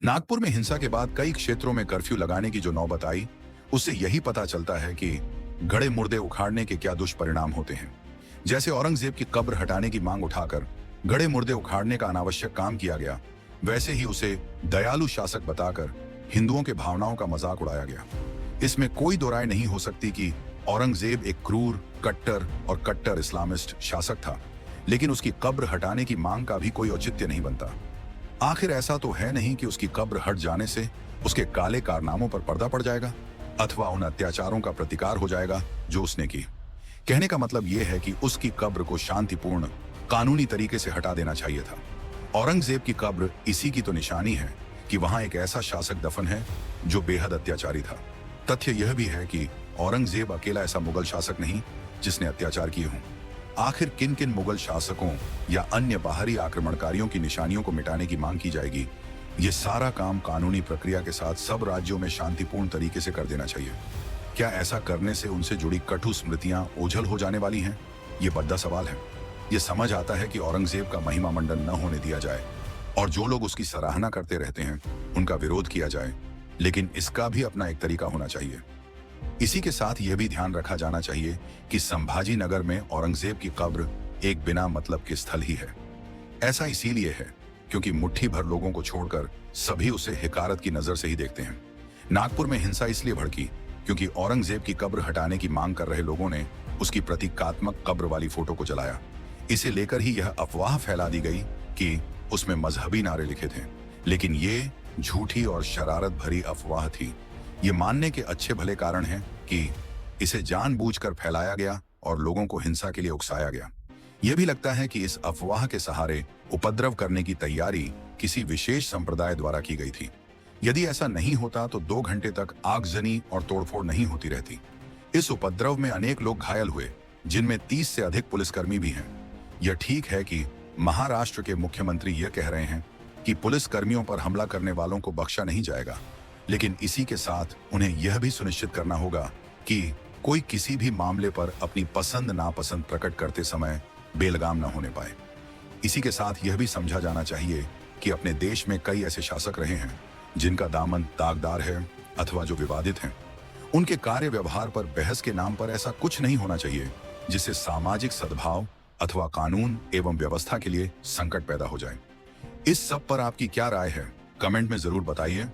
नागपुर में हिंसा के बाद कई क्षेत्रों में कर्फ्यू लगाने की जो नौबत आई, उससे यही पता चलता है कि गड़े मुर्दे उखाड़ने के क्या दुष्परिणाम होते हैं। जैसे औरंगजेब की कब्र हटाने की मांग उठाकर गड़े मुर्दे उखाड़ने का अनावश्यक काम किया गया, वैसे ही उसे दयालु शासक बताकर हिंदुओं के भावनाओं का मजाक उड़ाया गया। इसमें कोई दो राय नहीं हो सकती कि औरंगजेब एक क्रूर, कट्टर इस्लामिस्ट शासक था, लेकिन उसकी कब्र हटाने की मांग का भी कोई औचित्य नहीं बनता। आखिर ऐसा तो है नहीं कि उसकी कब्र हट जाने से उसके काले कारनामों पर पर्दा पड़ जाएगा अथवा उन अत्याचारों का प्रतिकार हो जाएगा जो उसने की। कहने का मतलब यह है कि उसकी कब्र को शांतिपूर्ण, कानूनी तरीके से हटा देना चाहिए था। औरंगजेब की कब्र इसी की तो निशानी है कि वहां एक ऐसा शासक दफन है जो बेहद अत्याचारी था। तथ्य यह भी है कि औरंगजेब अकेला ऐसा मुगल शासक नहीं जिसने अत्याचार किए हों। आखिर किन किन मुगल शासकों या अन्य बाहरी आक्रमणकारियों की निशानियों को मिटाने की मांग की जाएगी, ये सारा काम कानूनी प्रक्रिया के साथ सब राज्यों में शांतिपूर्ण तरीके से कर देना चाहिए। क्या ऐसा करने से उनसे जुड़ी कटु स्मृतियां ओझल हो जाने वाली हैं? ये बड़ा सवाल है। ये समझ आता है कि औरंगजेब का महिमा मंडन न होने दिया जाए और जो लोग उसकी सराहना करते रहते हैं उनका विरोध किया जाए, लेकिन इसका भी अपना एक तरीका होना चाहिए। इसी के साथ यह भी ध्यान रखा जाना चाहिए कि संभाजी नगर में औरंगजेब की कब्र एक बिना मतलब के स्थल ही है। ऐसा इसीलिए है क्योंकि मुट्ठी भर लोगों को छोड़कर सभी उसे हिकारत की नजर से ही देखते हैं। नागपुर में हिंसा इसलिए भड़की क्योंकि औरंगजेब की कब्र हटाने की मांग कर रहे लोगों ने उसकी प्रतीकात्मक कब्र वाली फोटो को जलाया। इसे लेकर ही यह अफवाह फैला दी गई कि उसमें मजहबी नारे लिखे थे, लेकिन ये झूठी और शरारत भरी अफवाह थी। ये मानने के अच्छे भले कारण हैं कि इसे जानबूझकर फैलाया गया और लोगों को हिंसा के लिए उकसाया गया। यह भी लगता है कि इस अफवाह के सहारे उपद्रव करने की तैयारी किसी विशेष संप्रदाय द्वारा की गई थी। यदि ऐसा नहीं होता तो 2 घंटे तक आगजनी और तोड़फोड़ नहीं होती रहती। इस उपद्रव में अनेक लोग घायल हुए, जिनमें 30 से अधिक पुलिसकर्मी भी हैं। यह ठीक है कि महाराष्ट्र के मुख्यमंत्री यह कह रहे हैं कि पुलिसकर्मियों पर हमला करने वालों को बख्शा नहीं जाएगा, लेकिन इसी के साथ उन्हें यह भी सुनिश्चित करना होगा कि कोई किसी भी मामले पर अपनी पसंद नापसंद प्रकट करते समय बेलगाम न होने पाए। इसी के साथ यह भी समझा जाना चाहिए कि अपने देश में कई ऐसे शासक रहे हैं जिनका दामन दागदार है अथवा जो विवादित हैं। उनके कार्य व्यवहार पर बहस के नाम पर ऐसा कुछ नहीं होना चाहिए जिससे सामाजिक सद्भाव अथवा कानून एवं व्यवस्था के लिए संकट पैदा हो जाए। इस सब पर आपकी क्या राय है? कमेंट में जरूर बताइए।